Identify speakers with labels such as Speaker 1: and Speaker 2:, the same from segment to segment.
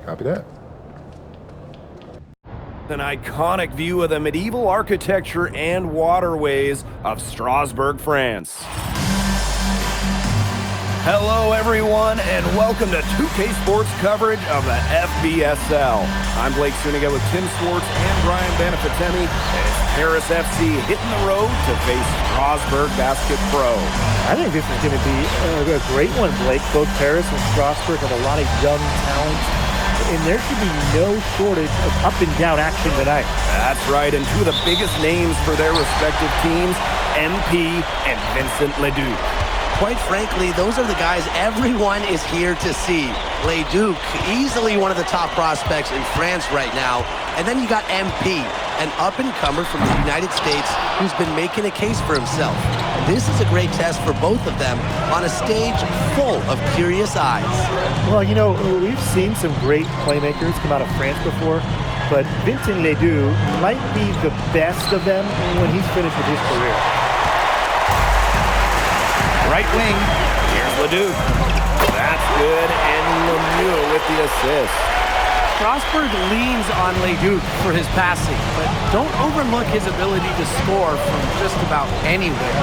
Speaker 1: Copy that.
Speaker 2: An iconic view of the medieval architecture and waterways of Strasbourg, France. Hello, everyone, and welcome to 2K Sports coverage of the FBSL. I'm Blake Suniga with Tim Swartz and Brian Banafitemi. It's Paris FC hitting the road to face Strasbourg Basket Pro.
Speaker 3: I think this is going to be a great one, Blake. Both Paris and Strasbourg have a lot of young talent, and there should be no shortage of up-and-down action tonight.
Speaker 2: That's right, and two of the biggest names for their respective teams, MP and Vincent Leduc.
Speaker 4: Quite frankly, those are the guys everyone is here to see. Leduc, easily one of the top prospects in France right now. And then you got MP, an up-and-comer from the United States who's been making a case for himself. This is a great test for both of them on a stage full of curious eyes.
Speaker 3: Well, you know, we've seen some great playmakers come out of France before, but Vincent Leduc might be the best of them when he's finished with his career.
Speaker 2: Right wing, here's Leduc. That's good, and Lemieux with the assist.
Speaker 5: Strasbourg leans on Leduc for his passing, but don't overlook his ability to score from just about anywhere.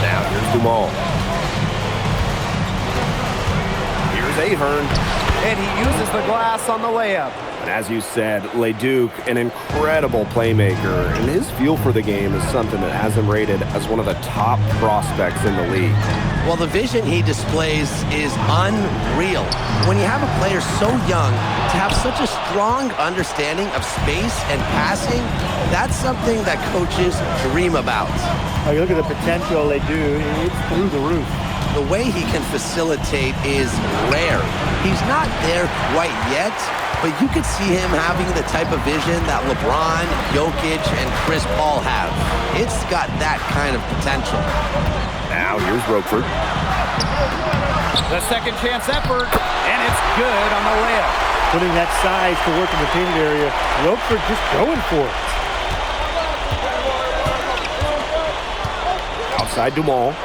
Speaker 2: Now here's Dumont. Here's Ahern, and he uses the glass on the layup. And as you said, Leduc, an incredible playmaker, and his feel for the game is something that has him rated as one of the top prospects in the league.
Speaker 4: Well, the vision he displays is unreal. When you have a player so young, to have such a strong understanding of space and passing, that's something that coaches dream about.
Speaker 3: Oh, you look at the potential they do, it's through the roof.
Speaker 4: The way he can facilitate is rare. He's not there quite yet, but you could see him having the type of vision that LeBron, Jokic, and Chris Paul have. It's got that kind of potential.
Speaker 2: Now here's Roquefort.
Speaker 5: The second chance effort, and it's good on the layup.
Speaker 3: Putting that size to work in the painted area, Roquefort just going for it.
Speaker 2: Outside Dumont.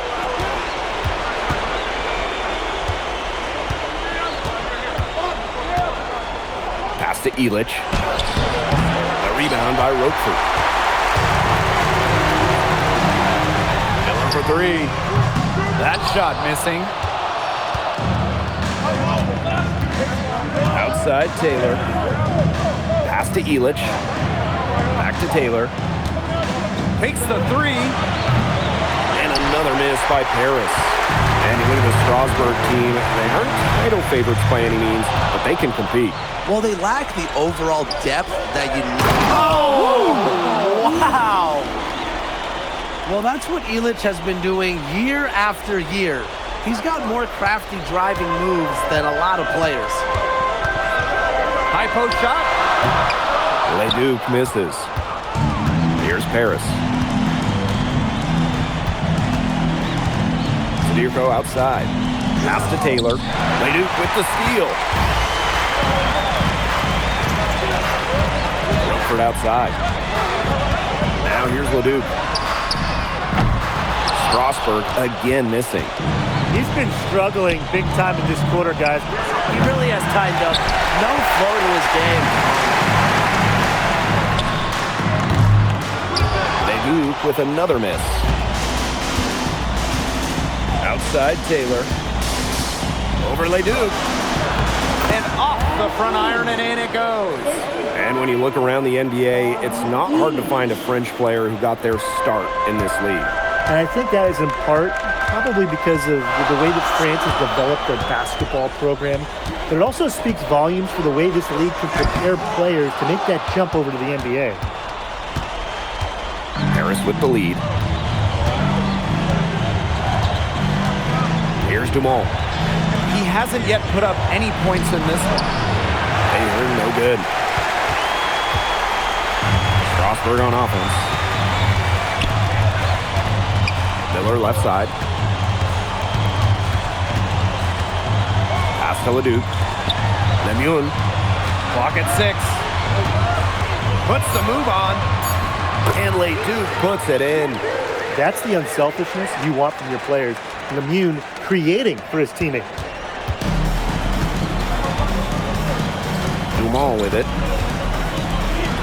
Speaker 2: Pass to Illich. A rebound by Roquefort. Miller for three.
Speaker 5: That shot missing.
Speaker 2: Outside Taylor. Pass to Illich. Back to Taylor.
Speaker 5: Takes the three.
Speaker 2: And another miss by Paris. And you look at the Strasbourg team. They aren't title favorites by any means, but they can compete.
Speaker 4: Well, they lack the overall depth that you need.
Speaker 5: Oh! Wow! Well, that's what Illich has been doing year after year. He's got more crafty driving moves than a lot of players. High post shot.
Speaker 2: Leduc misses. Here's Paris. Sdirko outside. Pass to Taylor. Leduc with the steal. Roquefort outside. Now here's Leduc. Strasbourg again missing.
Speaker 3: He's been struggling big time in this quarter, guys.
Speaker 5: He really has tightened up. No flow to his game.
Speaker 2: Leduc with another miss. Outside Taylor. Over Leduc.
Speaker 5: And off the front iron, and in it goes.
Speaker 2: And when you look around the NBA, it's not hard to find a French player who got their start in this league.
Speaker 3: And I think that is in part probably because of the way that France has developed their basketball program. But it also speaks volumes for the way this league can prepare players to make that jump over to the NBA.
Speaker 2: Paris with the lead. Here's Dumont.
Speaker 5: He hasn't yet put up any points in this one.
Speaker 2: Ahern, no good. Strasbourg on offense. Miller left side. Pass to Leduc. Lemieux.
Speaker 5: Clock at 6. Puts the move on.
Speaker 2: And Leduc puts it in.
Speaker 3: That's the unselfishness you want from your players. Lemieux creating for his teammate.
Speaker 2: Dumal with it.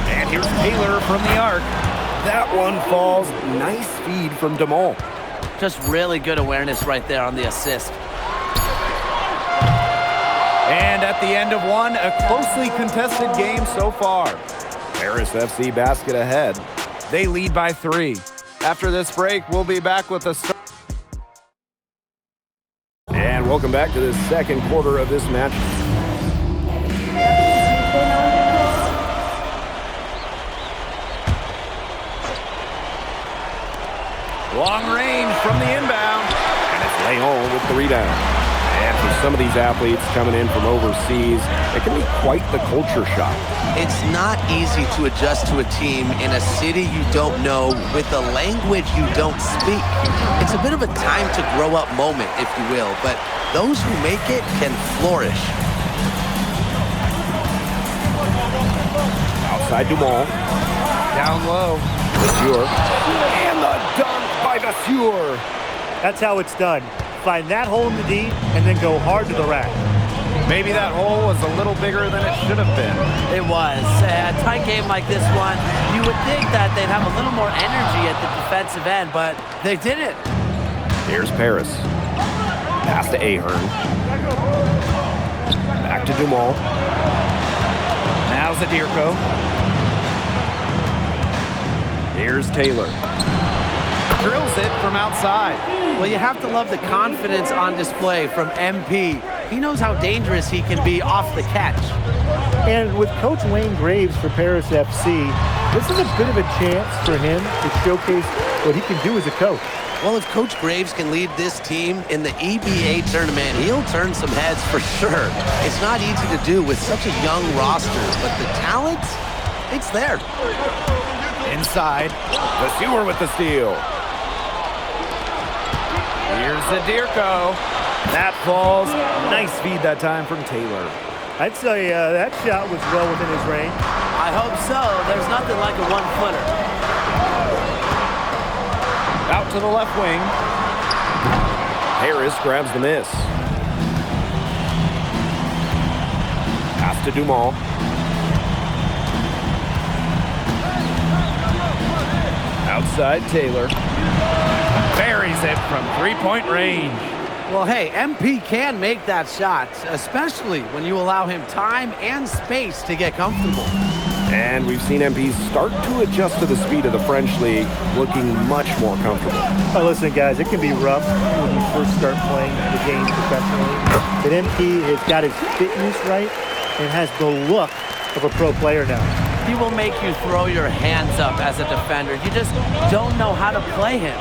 Speaker 2: And here's Taylor from the arc. That one falls. Nice feed from Dumal.
Speaker 5: Just really good awareness right there on the assist.
Speaker 2: And at the end of one, a closely contested game so far. Paris FC basket ahead. They lead by 3. After this break, we'll be back with a start. And welcome back to the second quarter of this match. Long range from the inbound. And it's Leon with the rebound. And for some of these athletes coming in from overseas, it can be quite the culture shock.
Speaker 4: It's not easy to adjust to a team in a city you don't know with a language you don't speak. It's a bit of a time to grow up moment, if you will, but those who make it can flourish.
Speaker 2: Outside Dumal. Down low. Vasseur. And the dunk by Vasseur.
Speaker 3: That's how it's done. Find that hole in the D and then go hard to the rack.
Speaker 2: Maybe that hole was a little bigger than it should have been.
Speaker 5: It was. A tight game like this one, you would think that they'd have a little more energy at the defensive end, but they didn't.
Speaker 2: Here's Paris. Pass to Ahern. Back to Dumal. Now Zadirko. Here's Taylor. Drills it from outside.
Speaker 5: Well, you have to love the confidence on display from MP. He knows how dangerous he can be off the catch.
Speaker 3: And with Coach Wayne Graves for Paris FC, this is a bit of a chance for him to showcase what he can do as a coach.
Speaker 4: Well, if Coach Graves can lead this team in the EBA tournament, he'll turn some heads for sure. It's not easy to do with such a young roster, but the talent, it's there.
Speaker 2: Inside. Vasseur with the steal. Here's Zadirko. That falls. Nice feed that time from Taylor.
Speaker 3: I'd say that shot was well within his range.
Speaker 5: I hope so. There's nothing like a one-footer.
Speaker 2: Out to the left wing. Harris grabs the miss. Pass to Dumal. Outside Taylor. Buries it from three-point range.
Speaker 5: Well, hey, MP can make that shot, especially when you allow him time and space to get comfortable.
Speaker 2: And we've seen MP start to adjust to the speed of the French league, looking much more comfortable.
Speaker 3: Oh, listen, guys, it can be rough when you first start playing the game professionally. But MP has got his fitness right and has the look of a pro player now.
Speaker 5: He will make you throw your hands up as a defender. You just don't know how to play him.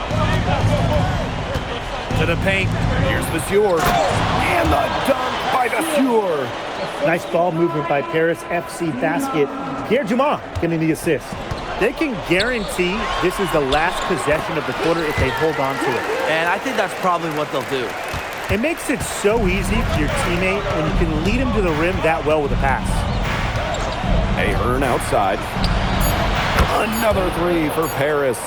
Speaker 2: To the paint. Here's Vasseur. And the dunk by Vasseur.
Speaker 3: Nice ball movement by Paris FC basket. Pierre Dumas getting the assist. They can guarantee this is the last possession of the quarter if they hold on to it.
Speaker 5: And I think that's probably what they'll do.
Speaker 3: It makes it so easy for your teammate when you can lead him to the rim that well with a pass.
Speaker 2: Ahern outside. Another three for Paris.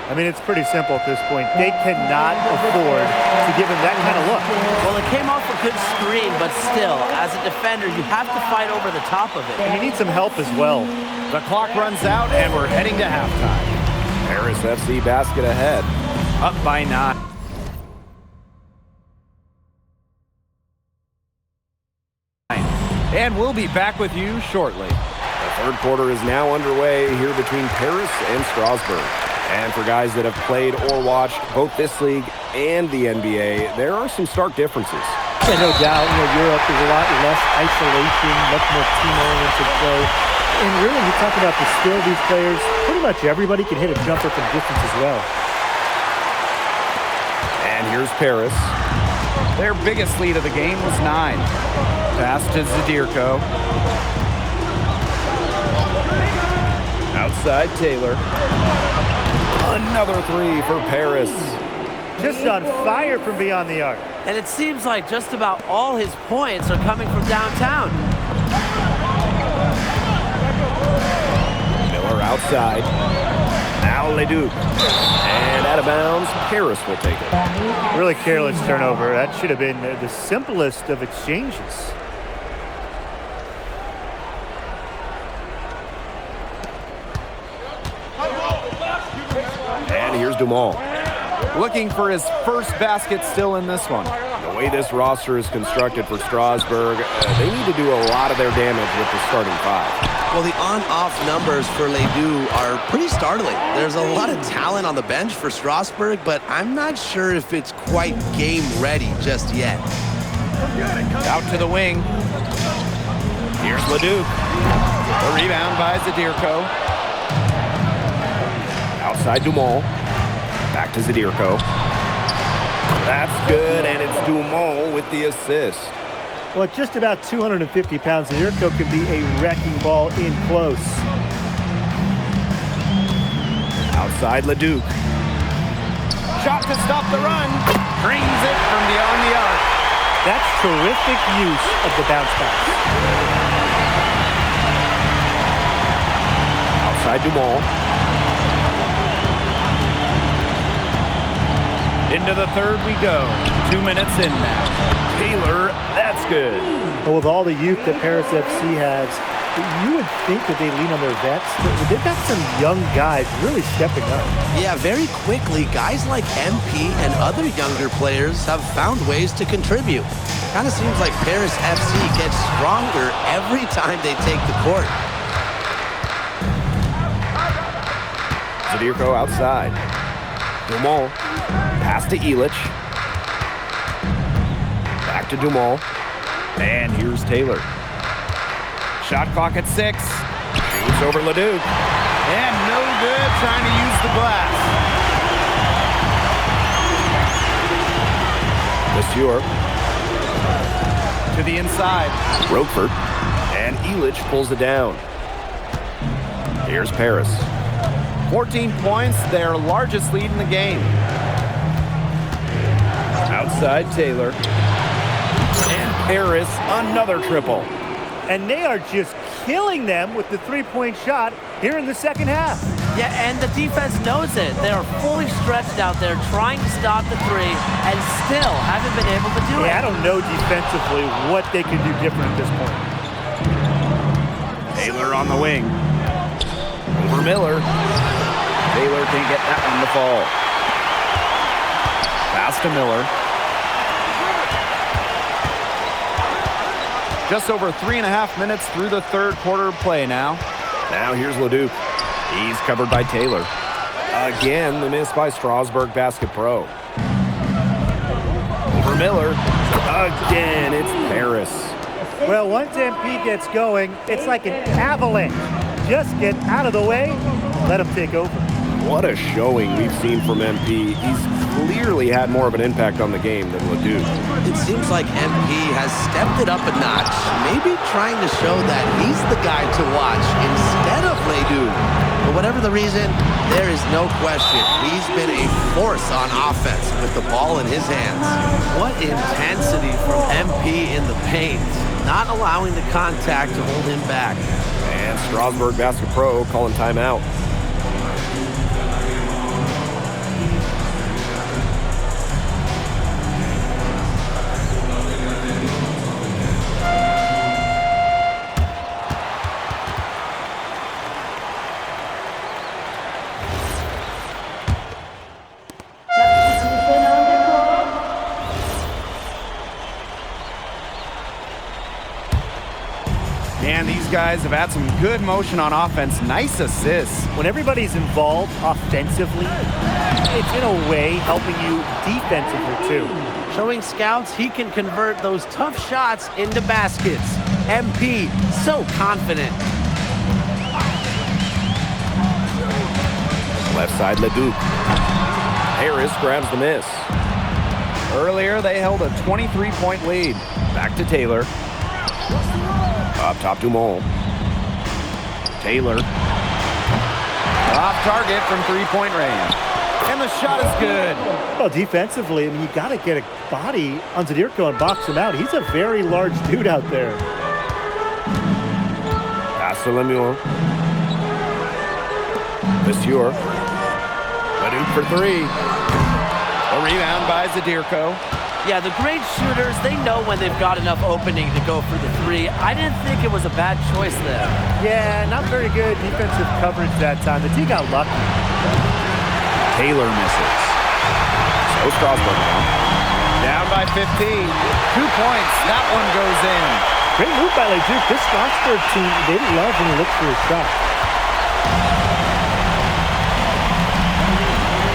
Speaker 3: I mean, it's pretty simple at this point. They cannot afford to give him that kind of look.
Speaker 5: Well, it came off a good screen, but still, as a defender, you have to fight over the top of it.
Speaker 3: And you need some help as well.
Speaker 2: The clock runs out, and we're heading to halftime. Paris FC basket ahead. Up by 9. And we'll be back with you shortly. The third quarter is now underway here between Paris and Strasbourg. And for guys that have played or watched both this league and the NBA, there are some stark differences.
Speaker 3: Yeah, no doubt. Europe is a lot less isolation, much more team-oriented play. And really, you talk about the skill of these players, pretty much everybody can hit a jumper from distance as well.
Speaker 2: And here's Paris. Their biggest lead of the game was 9. Pass to Zadirko. Outside Taylor. Another three for Paris.
Speaker 3: Just on fire from beyond the arc.
Speaker 5: And it seems like just about all his points are coming from downtown.
Speaker 2: Miller outside. Now Leduc. And out of bounds, Paris will take it.
Speaker 3: Really careless turnover. That should have been the simplest of exchanges.
Speaker 2: Here's Dumal.
Speaker 1: Looking for his first basket still in this one.
Speaker 2: The way this roster is constructed for Strasburg, they need to do a lot of their damage with the starting five.
Speaker 4: Well, the on-off numbers for Ledoux are pretty startling. There's a lot of talent on the bench for Strasburg, but I'm not sure if it's quite game ready just yet.
Speaker 1: Out to the wing. Here's Ledoux. The rebound by Zadirko.
Speaker 2: Outside Dumal. Back to Zadirko. That's good, and it's Dumal with the assist.
Speaker 3: Well, at just about 250 pounds, Zadirko can be a wrecking ball in close.
Speaker 2: Outside Leduc.
Speaker 1: Shot to stop the run. Brings it from beyond the arc.
Speaker 3: That's terrific use of the bounce pass.
Speaker 2: Outside Dumal.
Speaker 1: Into the third we go. 2 minutes in now.
Speaker 2: Taylor, that's good.
Speaker 3: But with all the youth that Paris FC has, you would think that they lean on their vets, but they've got some young guys really stepping up.
Speaker 4: Yeah, very quickly, guys like MP and other younger players have found ways to contribute. Kind of seems like Paris FC gets stronger every time they take the court.
Speaker 2: Zadirko outside. Dumal. Pass to Illich. Back to Dumal. And here's Taylor.
Speaker 1: Shot clock at 6.
Speaker 2: Shoots over Leduc.
Speaker 1: And no good trying to use the glass.
Speaker 2: Monsieur.
Speaker 1: To the inside.
Speaker 2: Roquefort. And Illich pulls it down. Here's Paris.
Speaker 1: 14 points, their largest lead in the game.
Speaker 2: Outside Taylor. And Paris, another triple.
Speaker 3: And they are just killing them with the three-point shot here in the second half.
Speaker 5: Yeah, and the defense knows it. They are fully stretched out there trying to stop the three and still haven't been able to do it.
Speaker 3: I don't know defensively what they can do different at this point.
Speaker 1: Taylor on the wing.
Speaker 2: Over Miller.
Speaker 1: Taylor can't get that one to fall. Pass to Miller. Just over 3.5 minutes through the third quarter of play now.
Speaker 2: Now here's Leduc. He's covered by Taylor. Again, the miss by Strasburg Basket Pro. Over Miller. Again, it's Paris.
Speaker 3: Well, once MP gets going, it's like an avalanche. Just get out of the way, let him take over.
Speaker 2: What a showing we've seen from MP. He's clearly had more of an impact on the game than Leduc.
Speaker 4: It seems like MP has stepped it up a notch, maybe trying to show that he's the guy to watch instead of Ledoux. For whatever the reason, there is no question he's been a force on offense with the ball in his hands.
Speaker 5: What intensity from MP in the paint, not allowing the contact to hold him back.
Speaker 2: And Strasburg Basket Pro calling timeout.
Speaker 1: And these guys have had some good motion on offense. Nice assists.
Speaker 3: When everybody's involved offensively, it's in a way helping you defensively too.
Speaker 5: Showing scouts he can convert those tough shots into baskets. MP, so confident.
Speaker 2: Left side Leduc. Harris grabs the miss.
Speaker 1: Earlier, they held a 23-point lead.
Speaker 2: Back to Taylor. Up top Dumal. Taylor.
Speaker 1: Off target from three-point range. And the shot is good.
Speaker 3: Well, defensively, I mean, you got to get a body on Zadirko and box him out. He's a very large dude out there.
Speaker 2: Pass to Lemuel. Monsieur. Leduc for three.
Speaker 1: A rebound by Zadirko.
Speaker 5: Yeah, the great shooters, they know when they've got enough opening to go for the three. I didn't think it was a bad choice there.
Speaker 3: Yeah, not very good defensive coverage that time. The team got lucky.
Speaker 2: Taylor misses. So Strasburg now.
Speaker 1: Down by 15. 2 points. That one goes in.
Speaker 3: Great move by LeDuc. This Strasburg team, they love when he looks for his shot.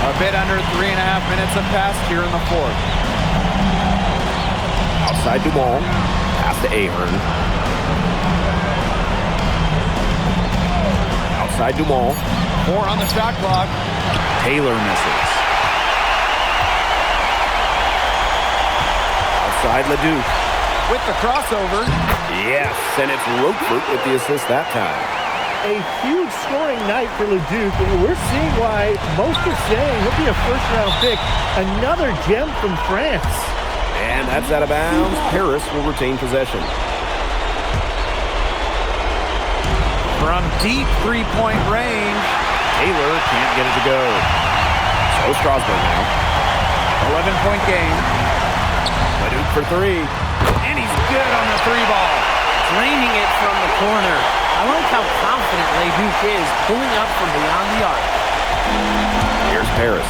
Speaker 1: A bit under 3.5 minutes have passed here in the fourth.
Speaker 2: Outside Dumont. Pass to Ahern. Outside Dumont.
Speaker 1: 4 on the shot clock.
Speaker 2: Taylor misses. Outside LeDuc.
Speaker 1: With the crossover.
Speaker 2: Yes, and it's Roquefort with the assist that time.
Speaker 3: A huge scoring night for LeDuc, and we're seeing why most are saying he'll be a first-round pick. Another gem from France.
Speaker 2: And that's out of bounds. Paris will retain possession.
Speaker 1: From deep three-point range.
Speaker 2: Taylor can't get it to go. So Strasburg now.
Speaker 1: 11-point game.
Speaker 2: LeDuc for 3.
Speaker 1: And he's good on the 3-ball.
Speaker 5: Draining it from the corner. I like how confident LeDuc is pulling up from beyond the arc.
Speaker 2: Here's Paris.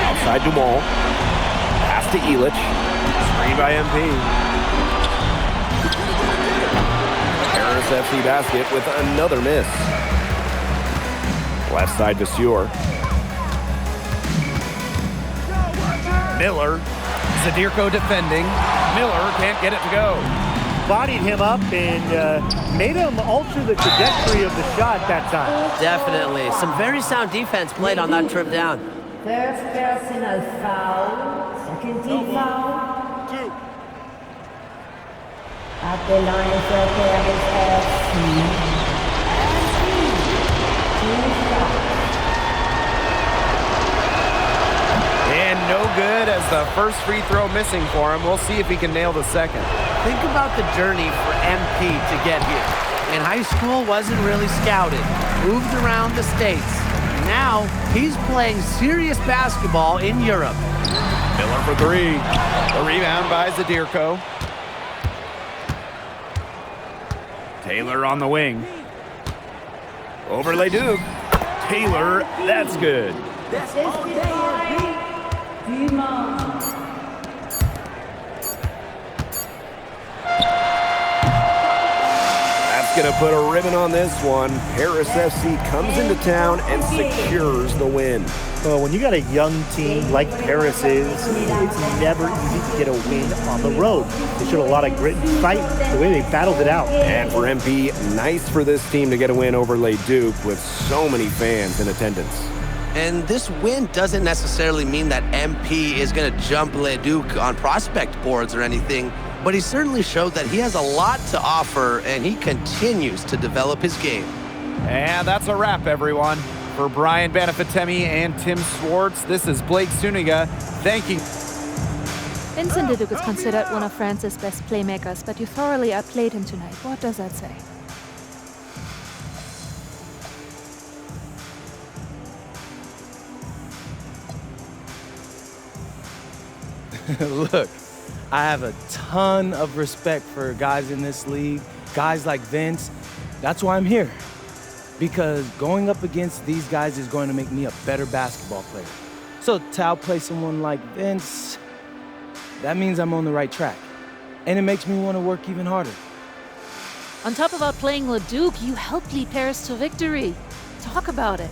Speaker 2: Outside Dumont. Pass to Illich. Screen by MP. Paris FC basket with another miss. Left side to Vasseur.
Speaker 1: Miller. Zadirko defending. Miller can't get it to go.
Speaker 3: Bodied him up and made him alter the trajectory of the shot that time.
Speaker 5: Definitely. Some very sound defense played on that trip down.
Speaker 6: First personal foul, second team foul.
Speaker 2: 2.
Speaker 6: At the line for Paris FC.
Speaker 1: And no good as the first free throw missing for him. We'll see if he can nail the second.
Speaker 5: Think about the journey for MP to get here. In high school, wasn't really scouted. Moved around the States. Now, he's playing serious basketball in Europe.
Speaker 2: Miller for 3.
Speaker 1: The rebound by Zadirko.
Speaker 2: Taylor on the wing. Over LeDuc. Taylor, that's good.
Speaker 6: Dumont.
Speaker 2: That's going to put a ribbon on this one. Paris FC comes into town and secures the win.
Speaker 3: Well, when you got a young team like Paris is, it's never easy to get a win on the road. They showed a lot of grit and fight the way they battled it out.
Speaker 2: And for MP, nice for this team to get a win over LeDuc with so many fans in attendance.
Speaker 4: And this win doesn't necessarily mean that MP is going to jump LeDuc on prospect boards or anything, but he certainly showed that he has a lot to offer, and he continues to develop his game.
Speaker 1: And that's a wrap, everyone. For Brian Banafitemi and Tim Swartz, this is Blake Suniga. Thank you.
Speaker 7: Vincent Leduc is considered one of France's best playmakers, but you thoroughly outplayed him tonight. What does that say?
Speaker 8: Look, I have a ton of respect for guys in this league, guys like Vince. That's why I'm here. Because going up against these guys is going to make me a better basketball player. So to outplay someone like Vince, that means I'm on the right track. And it makes me want to work even harder.
Speaker 7: On top of outplaying LeDuc, you helped lead Paris to victory. Talk about it.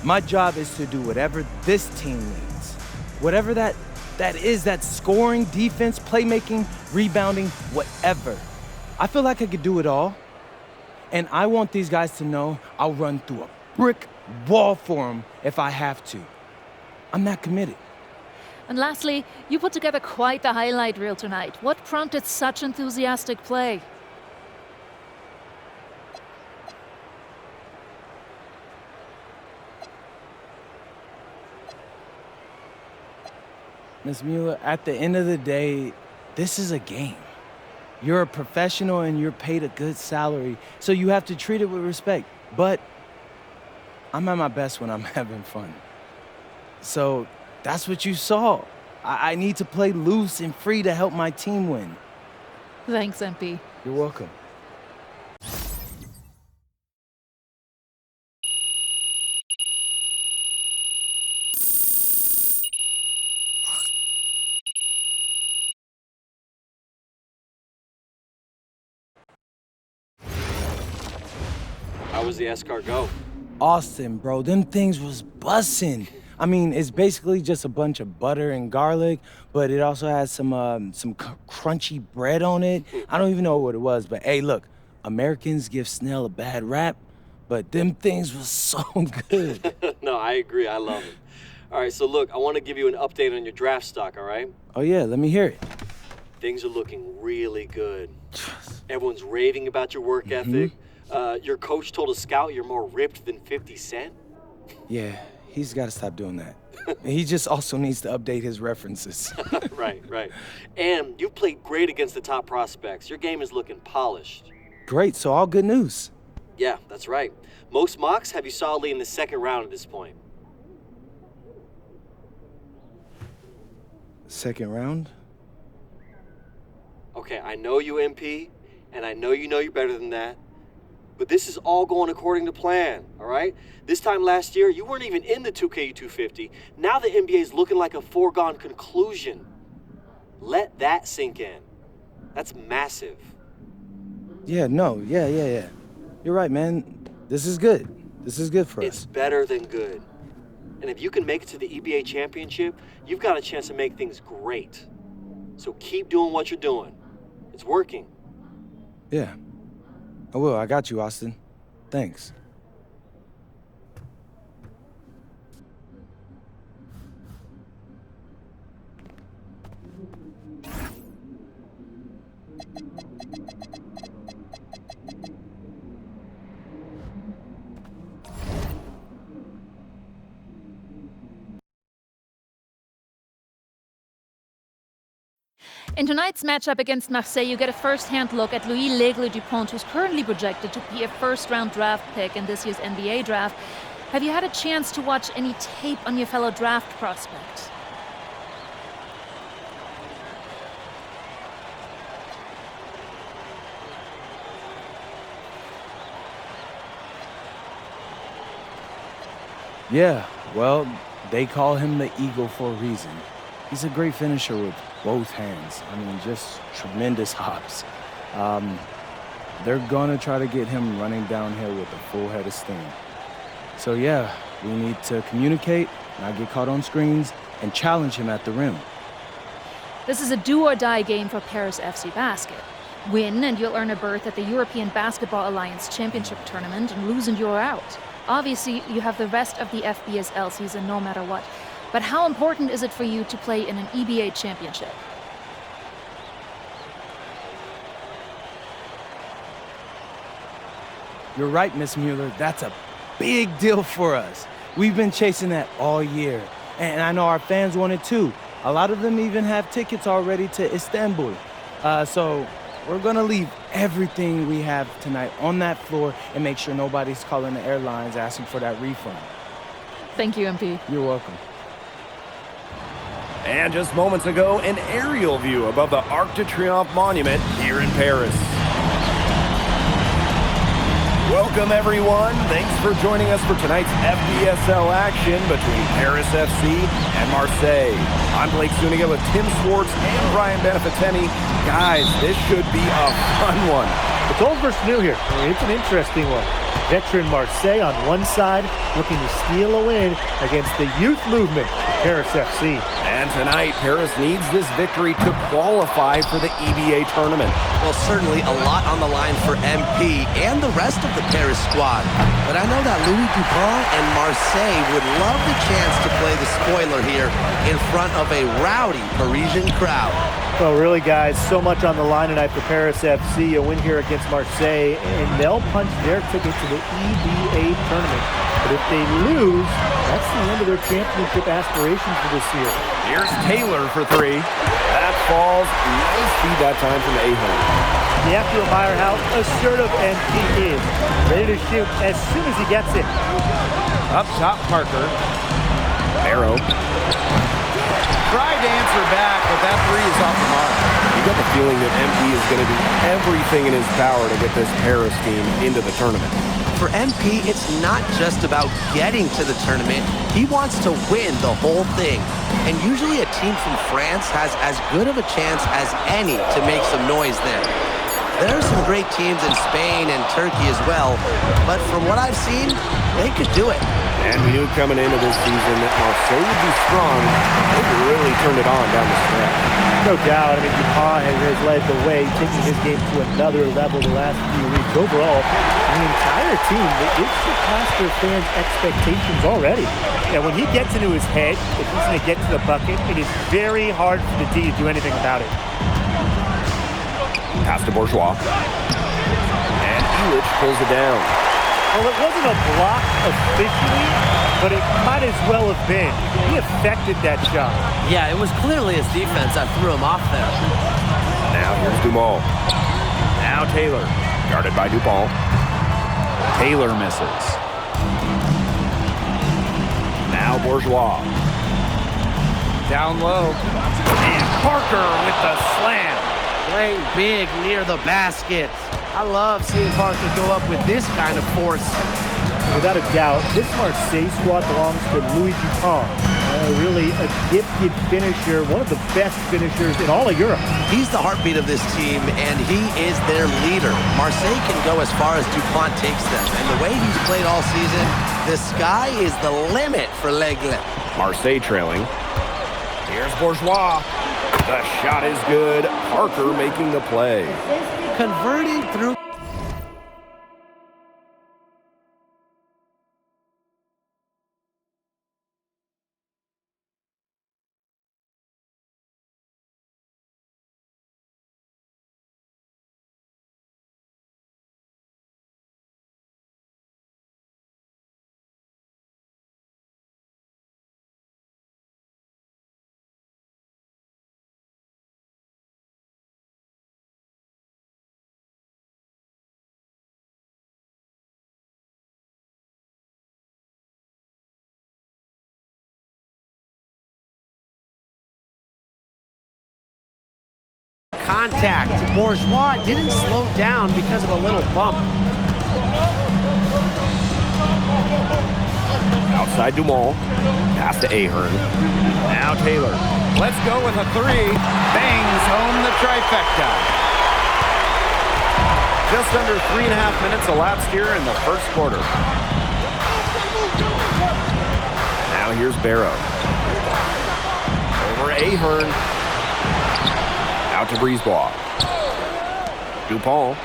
Speaker 8: My job is to do whatever this team needs. Whatever that is, that scoring, defense, playmaking, rebounding, whatever. I feel like I could do it all. And I want these guys to know I'll run through a brick wall for them if I have to. I'm that committed.
Speaker 7: And lastly, you put together quite the highlight reel tonight. What prompted such enthusiastic play?
Speaker 8: Ms. Mueller, at the end of the day, this is a game. You're a professional and you're paid a good salary, so you have to treat it with respect. But I'm at my best when I'm having fun. So that's what you saw. I need to play loose and free to help my team win.
Speaker 7: Thanks, MP.
Speaker 8: You're welcome.
Speaker 9: How was the escargot?
Speaker 8: Austin, bro, them things was bussin'. I mean, it's basically just a bunch of butter and garlic, but it also has some crunchy bread on it. I don't even know what it was, but hey, look, Americans give Snell a bad rap, but them things was so good.
Speaker 9: No, I agree. I love it. All right, so look, I want to give you an update on your draft stock, all right?
Speaker 8: Oh yeah, let me hear it.
Speaker 9: Things are looking really good. Everyone's raving about your work ethic. Your coach told a scout you're more ripped than 50 Cent.
Speaker 8: Yeah, he's got to stop doing that. And he just also needs to update his references.
Speaker 9: Right. And you've played great against the top prospects. Your game is looking polished.
Speaker 8: Great, so all good news.
Speaker 9: Yeah, that's right. Most mocks have you solidly in the second round at this point.
Speaker 8: Second round?
Speaker 9: Okay, I know you, MP, and I know you're better than that. But this is all going according to plan, all right? This time last year, you weren't even in the 2K 250. Now the NBA is looking like a foregone conclusion. Let that sink in. That's massive.
Speaker 8: Yeah. You're right, man. This is good. This is good for us.
Speaker 9: It's better than good. And if you can make it to the EBA championship, you've got a chance to make things great. So keep doing what you're doing. It's working.
Speaker 8: Yeah. I will. I got you, Austin. Thanks.
Speaker 7: In tonight's matchup against Marseille, you get a first-hand look at Louis L'Aigle-Dupont, who's currently projected to be a first-round draft pick in this year's NBA draft. Have you had a chance to watch any tape on your fellow draft prospect?
Speaker 8: Yeah, well, they call him the Eagle for a reason. He's a great finisher with both hands. I mean, just tremendous hops. They're gonna try to get him running downhill with a full head of steam. So yeah, we need to communicate, not get caught on screens, and challenge him at the rim.
Speaker 7: This is a do-or-die game for Paris FC Basket. Win and you'll earn a berth at the European Basketball Alliance Championship Tournament, and lose and you're out. Obviously, you have the rest of the FBSL season no matter what. But how important is it for you to play in an EBA championship?
Speaker 8: You're right, Miss Mueller. That's a big deal for us. We've been chasing that all year. And I know our fans want it too. A lot of them even have tickets already to Istanbul. So we're gonna leave everything we have tonight on that floor and make sure nobody's calling the airlines asking for that refund.
Speaker 7: Thank you, MP.
Speaker 8: You're welcome.
Speaker 2: And just moments ago, an aerial view above the Arc de Triomphe monument here in Paris. Welcome, everyone. Thanks for joining us for tonight's FBSL action between Paris FC and Marseille. I'm Blake Zuniga with Tim Swartz and Brian Benefitemi. Guys, this should be a fun one.
Speaker 3: It's old versus new here. I mean, it's an interesting one. Veteran Marseille on one side, looking to steal a win against the youth movement of Paris FC.
Speaker 2: And tonight, Paris needs this victory to qualify for the EBA tournament.
Speaker 4: Well, certainly a lot on the line for MP and the rest of the Paris squad. But I know that Louis Dupont and Marseille would love the chance to play the spoiler here in front of a rowdy Parisian crowd.
Speaker 3: Well, really, guys, so much on the line tonight for Paris FC. A win here against Marseille, and they'll punch their ticket to the EBA tournament. But if they lose, that's the end of their championship aspirations for this year.
Speaker 2: Here's Taylor for three. That falls. Nice feed that time from A-Hole.
Speaker 3: You have to admire how assertive MP is. Ready to shoot as soon as he gets it.
Speaker 1: Up top, Parker.
Speaker 2: Arrow.
Speaker 1: Tried to answer back, but that three is off the mark.
Speaker 2: You got the feeling that MP is going to do everything in his power to get this Paris team into the tournament.
Speaker 4: For MP, it's not just about getting to the tournament. He wants to win the whole thing. And usually a team from France has as good of a chance as any to make some noise there. There are some great teams in Spain and Turkey as well, but from what I've seen, they could do it.
Speaker 2: And we knew coming into this season that Marseille would be strong. They really turned it on down the stretch.
Speaker 3: No doubt. I mean, Dupont has led the way, taking his game to another level the last few weeks. Overall, the entire team, it's surpassed their fans' expectations already. And when he gets into his head, if he's going to get to the bucket, it is very hard for the D to do anything about it.
Speaker 2: Pass to Bourgeois. And Illich pulls it down.
Speaker 3: Well, it wasn't a block officially, but it might as well have been. He affected that shot.
Speaker 5: Yeah, it was clearly his defense that threw him off there.
Speaker 2: Now here's Dumont. Now Taylor. Guarded by Dupont.
Speaker 1: Taylor misses.
Speaker 2: Now Bourgeois.
Speaker 1: Down low. And Parker with the slam.
Speaker 5: Playing big near the basket. I love seeing Parker go up with this kind of force.
Speaker 3: Without a doubt, this Marseille squad belongs to Louis Dupont. Really a gifted finisher, one of the best finishers in all of Europe.
Speaker 4: He's the heartbeat of this team, and he is their leader. Marseille can go as far as Dupont takes them, and the way he's played all season, the sky is the limit for L'Aigle.
Speaker 2: Marseille trailing. Here's Bourgeois. The shot is good. Parker making the play.
Speaker 5: Converting through. Contact. Bourgeois didn't slow down because of a little bump.
Speaker 2: Outside Dumont. Pass to Ahern. Now Taylor.
Speaker 1: Let's go with a three. Bangs home the trifecta. Just under 3.5 minutes elapsed here in the first quarter.
Speaker 2: Now here's Barrow. Over Ahern. Out to Brisebois. Dupont.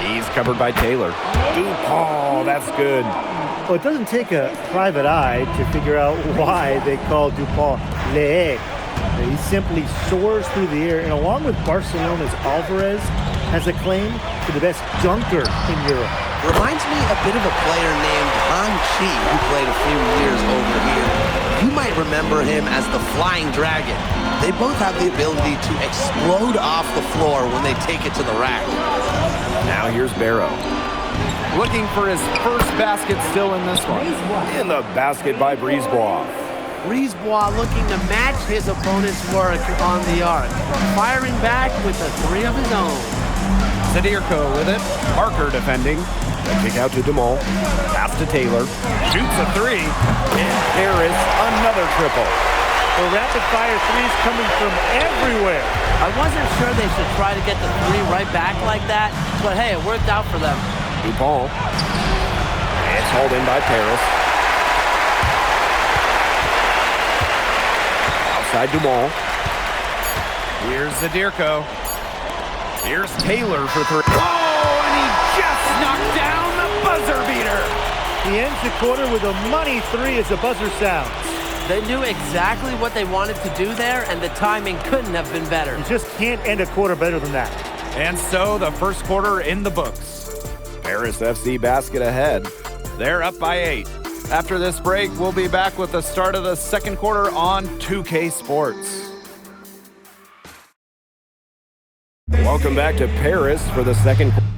Speaker 2: He's covered by Taylor. Dupont, that's good.
Speaker 3: Well, it doesn't take a private eye to figure out why they call Dupont L'Aigle. He simply soars through the air, and along with Barcelona's Alvarez, has a claim to the best dunker in Europe.
Speaker 4: Reminds me a bit of a player named Han Chi, who played a few years over here. You might remember him as the Flying Dragon. They both have the ability to explode off the floor when they take it to the rack.
Speaker 2: Now here's Barrow.
Speaker 1: Looking for his first basket still in this one.
Speaker 2: In the basket by Brisebois.
Speaker 5: Brisebois looking to match his opponent's work on the arc. Firing back with a three of his own.
Speaker 1: Zadirko with it. Parker defending.
Speaker 2: The kick out to Dumont. Pass to Taylor.
Speaker 1: Shoots a three.
Speaker 2: And Harris, another triple.
Speaker 3: The rapid-fire threes coming from everywhere.
Speaker 5: I wasn't sure they should try to get the three right back like that, but hey, it worked out for them.
Speaker 2: Dupont. It's hauled in by Paris. Outside Dumont.
Speaker 1: Here's Zadirko. Here's Taylor for three. Oh, and he just knocked down the buzzer beater.
Speaker 3: He ends the quarter with a money three as the buzzer sounds.
Speaker 5: They knew exactly what they wanted to do there, and the timing couldn't have been better.
Speaker 3: You just can't end a quarter better than that.
Speaker 1: And so the first quarter in the books.
Speaker 2: Paris FC basket ahead.
Speaker 1: They're up by 8. After this break, we'll be back with the start of the second quarter on 2K Sports.
Speaker 2: Welcome back to Paris for the second quarter.